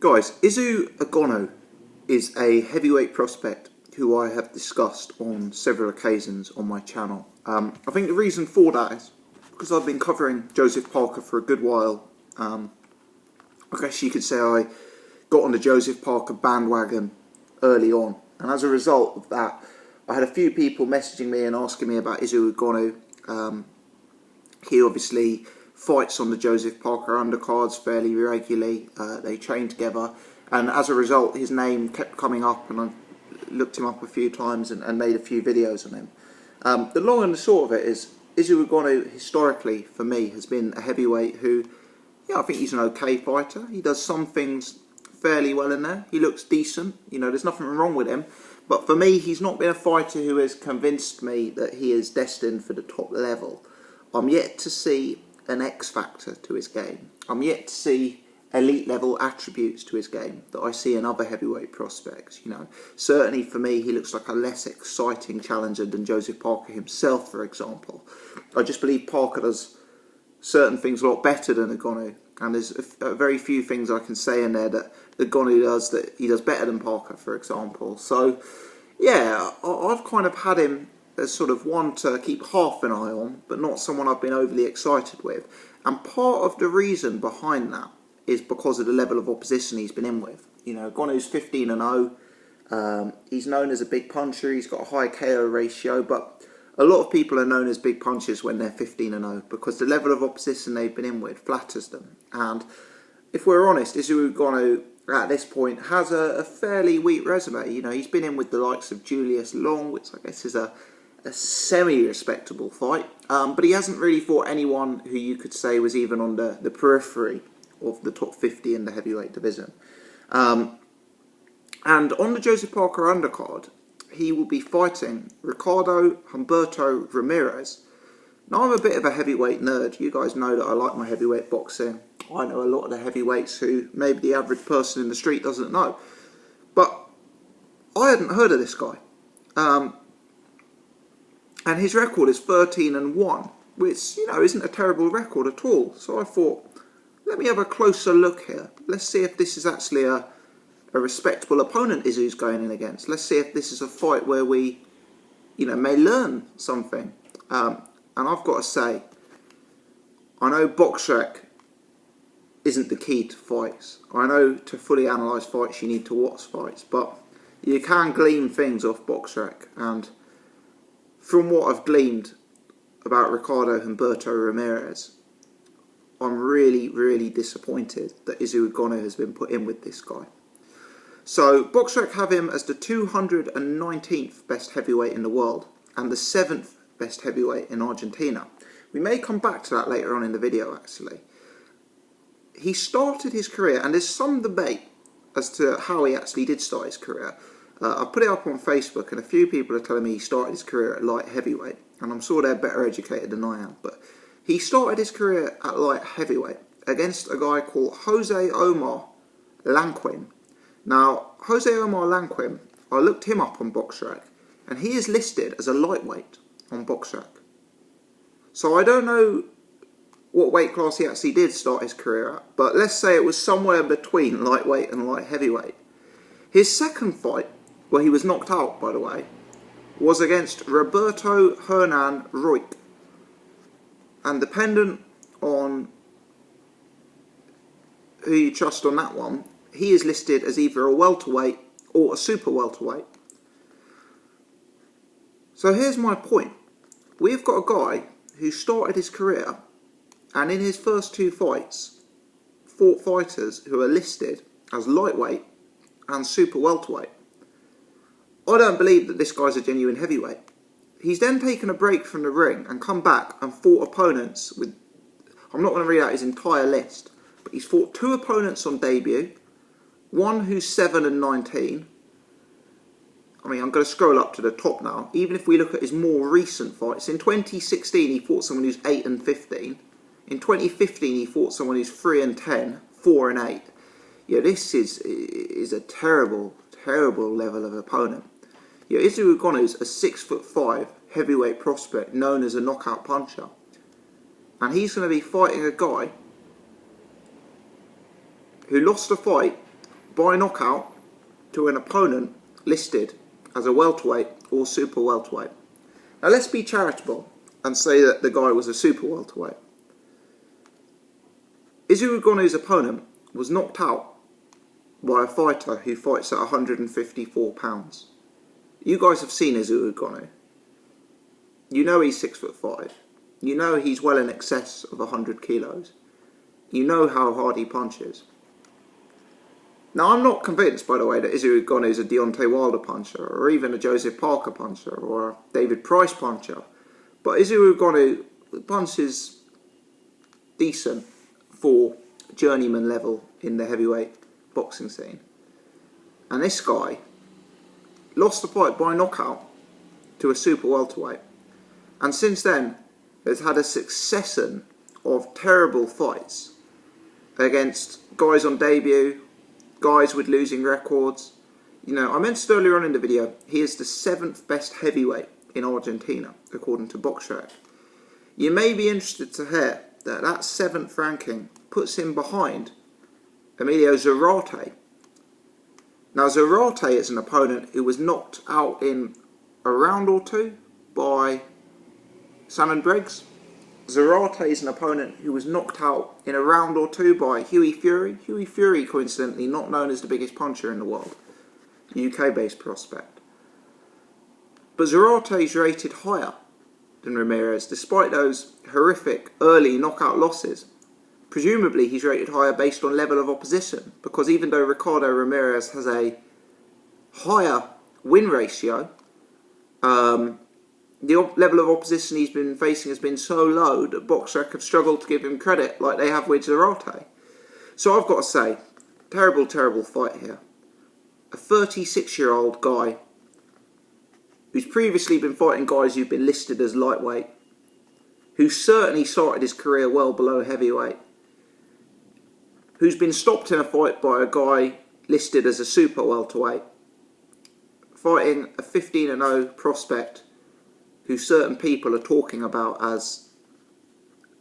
Guys, Izu Ugonoh is a heavyweight prospect who I have discussed on several occasions on my channel. I think the reason for that is because I've been covering Joseph Parker for a good while. I guess you could say I got on the Joseph Parker bandwagon early on, and as a result of that, I had a few people messaging me and asking me about Izu Ugonoh. He obviously fights on the Joseph Parker undercards fairly regularly. They train together, and as a result his name kept coming up, and I looked him up a few times and made a few videos on him. The long and the short of it is, Izu Ugonoh historically for me has been a heavyweight who, yeah, I think he's an okay fighter. He does some things fairly well in there. He looks decent, you know, there's nothing wrong with him. But for me, he's not been a fighter who has convinced me that he is destined for the top level. I'm yet to see an X factor to his game. I'm yet to see elite level attributes to his game that I see in other heavyweight prospects. You know, certainly for me, he looks like a less exciting challenger than Joseph Parker himself, for example. I just believe Parker does certain things a lot better than Ugonoh, and there's very few things I can say in there that Ugonoh does that he does better than Parker, for example. So yeah, I've kind of had him as sort of one to keep half an eye on, but not someone I've been overly excited with. And part of the reason behind that is because of the level of opposition he's been in with. You know, Ugonoh's 15-0. He's known as a big puncher. He's got a high KO ratio, but a lot of people are known as big punchers when they're 15-0 because the level of opposition they've been in with flatters them. And if we're honest, Izu Ugonoh at this point has a fairly weak resume. You know, he's been in with the likes of Julius Long, which I guess is a semi-respectable fight, but he hasn't really fought anyone who you could say was even on the periphery of the top 50 in the heavyweight division. And on the Joseph Parker undercard, he will be fighting Ricardo Humberto Ramirez. Now, I'm a bit of a heavyweight nerd. You guys know that I like my heavyweight boxing. I know a lot of the heavyweights who maybe the average person in the street doesn't know. But I hadn't heard of this guy. And his record is 13-1, which, you know, isn't a terrible record at all. So I thought, let me have a closer look here. Let's see if this is actually a respectable opponent Izu's going in against. Let's see if this is a fight where we, you know, may learn something. And I've got to say, I know BoxRec isn't the key to fights. I know to fully analyse fights you need to watch fights, but you can glean things off BoxRec, and from what I've gleaned about Ricardo Humberto Ramirez, I'm really, really disappointed that Izu Ugonoh has been put in with this guy. So, BoxRec have him as the 219th best heavyweight in the world and the 7th best heavyweight in Argentina. We may come back to that later on in the video, actually. He started his career, and there's some debate as to how he actually did start his career. I put it up on Facebook, and a few people are telling me he started his career at light heavyweight, and I'm sure they're better educated than I am, but he started his career at light heavyweight against a guy called Jose Omar Lanquin. Now, Jose Omar Lanquin, I looked him up on BoxRec, and he is listed as a lightweight on BoxRec. So I don't know what weight class he actually did start his career at, but let's say it was somewhere between lightweight and light heavyweight. His second fight, where he was knocked out, by the way, was against Roberto Hernan Roig. And dependent on who you trust on that one, he is listed as either a welterweight or a super welterweight. So here's my point. We've got a guy who started his career, and in his first two fights, fought fighters who are listed as lightweight and super welterweight. I don't believe that this guy's a genuine heavyweight. He's then taken a break from the ring and come back and fought opponents with, I'm not going to read out his entire list, but he's fought two opponents on debut, one who's 7-19. I mean, I'm going to scroll up to the top now. Even if we look at his more recent fights, in 2016 he fought someone who's 8-15. In 2015 he fought someone who's 3-10, 4-8. Yeah, this is a terrible, terrible level of opponent. Yeah, Izu Ugonoh is a 6'5" heavyweight prospect known as a knockout puncher. And he's going to be fighting a guy who lost a fight by knockout to an opponent listed as a welterweight or super welterweight. Now let's be charitable and say that the guy was a super welterweight. Izu Ugonoh's opponent was knocked out by a fighter who fights at 154 pounds. You guys have seen Izu Ugonoh. You know he's 6'5". You know he's well in excess of 100 kilos. You know how hard he punches. Now, I'm not convinced, by the way, that Izu Ugonoh is a Deontay Wilder puncher, or even a Joseph Parker puncher, or a David Price puncher. But Izu Ugonoh punches decent for journeyman level in the heavyweight boxing scene. And this guy lost the fight by knockout to a super welterweight. And since then, has had a succession of terrible fights against guys on debut, guys with losing records. You know, I mentioned earlier on in the video, he is the 7th best heavyweight in Argentina, according to BoxRec. You may be interested to hear that that 7th ranking puts him behind Emilio Zarate. Now, Zarate is an opponent who was knocked out in a round or two by Shannon Briggs. Zarate is an opponent who was knocked out in a round or two by Hughie Fury. Hughie Fury, coincidentally, not known as the biggest puncher in the world. UK-based prospect. But Zarate is rated higher than Ramirez, despite those horrific early knockout losses. Presumably, he's rated higher based on level of opposition, because even though Ricardo Ramirez has a higher win ratio, the level of opposition he's been facing has been so low that BoxRec have struggled to give him credit like they have with Zarate. So I've got to say, terrible, terrible fight here. A 36-year-old guy who's previously been fighting guys who've been listed as lightweight, who certainly started his career well below heavyweight, who's been stopped in a fight by a guy listed as a super welterweight, fighting a 15-0 prospect who certain people are talking about as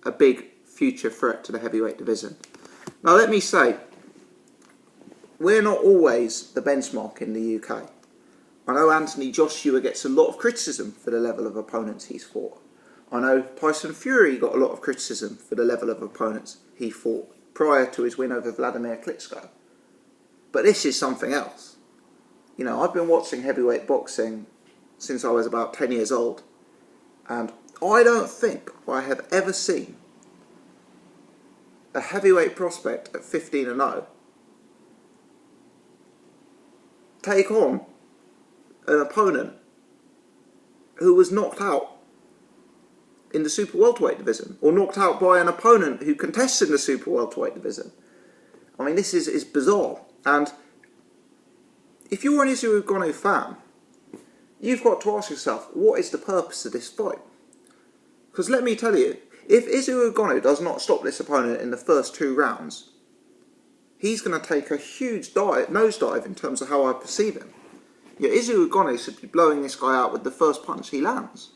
a big future threat to the heavyweight division. Now let me say, we're not always the benchmark in the UK. I know Anthony Joshua gets a lot of criticism for the level of opponents he's fought. I know Tyson Fury got a lot of criticism for the level of opponents he fought prior to his win over Vladimir Klitschko. But this is something else. You know, I've been watching heavyweight boxing since I was about 10 years old. And I don't think I have ever seen a heavyweight prospect at 15-0 take on an opponent who was knocked out in the super welterweight division, or knocked out by an opponent who contests in the super welterweight division. I mean, this is bizarre. And if you're an Izu Ugonoh fan, you've got to ask yourself, what is the purpose of this fight? Because let me tell you, if Izu Ugonoh does not stop this opponent in the first 2 rounds, he's going to take a huge nosedive in terms of how I perceive him. Yeah, Izu Ugonoh should be blowing this guy out with the first punch he lands.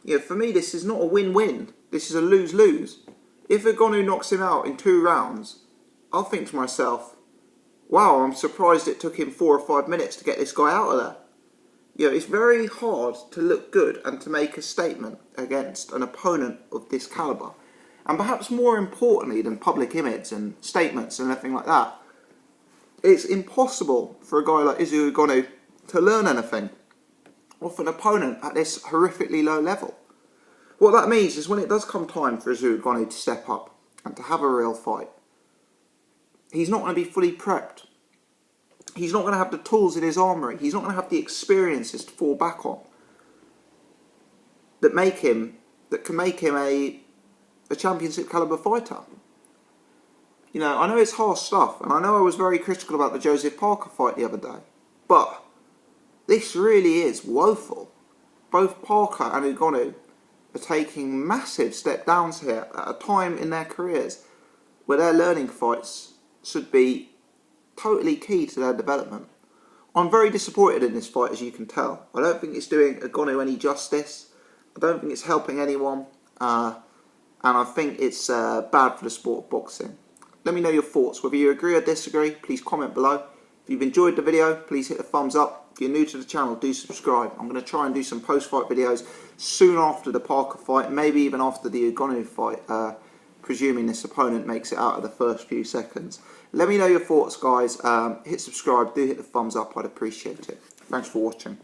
Yeah, for me, this is not a win-win. This is a lose-lose. If Ugonoh knocks him out in 2 rounds, I'll think to myself, wow, I'm surprised it took him 4 or 5 minutes to get this guy out of there. You know, it's very hard to look good and to make a statement against an opponent of this calibre. And perhaps more importantly than public image and statements and everything like that, it's impossible for a guy like Izu Ugonoh to learn anything off an opponent at this horrifically low level. What that means is when it does come time for Izu Ugonoh to step up and to have a real fight, he's not going to be fully prepped. He's not going to have the tools in his armoury. He's not going to have the experiences to fall back on that can make him a championship calibre fighter. You know, I know it's harsh stuff, and I know I was very critical about the Joseph Parker fight the other day, but this really is woeful. Both Parker and Ugonoh are taking massive step downs here at a time in their careers where their learning fights should be totally key to their development. I'm very disappointed in this fight, as you can tell. I don't think it's doing Ugonoh any justice. I don't think it's helping anyone. And I think it's bad for the sport of boxing. Let me know your thoughts. Whether you agree or disagree, please comment below. If you've enjoyed the video, please hit the thumbs up. If you're new to the channel, do subscribe. I'm going to try and do some post-fight videos soon after the Parker fight, maybe even after the Ugonoh fight, presuming this opponent makes it out of the first few seconds. Let me know your thoughts, guys. Hit subscribe, do hit the thumbs up, I'd appreciate it. Thanks for watching.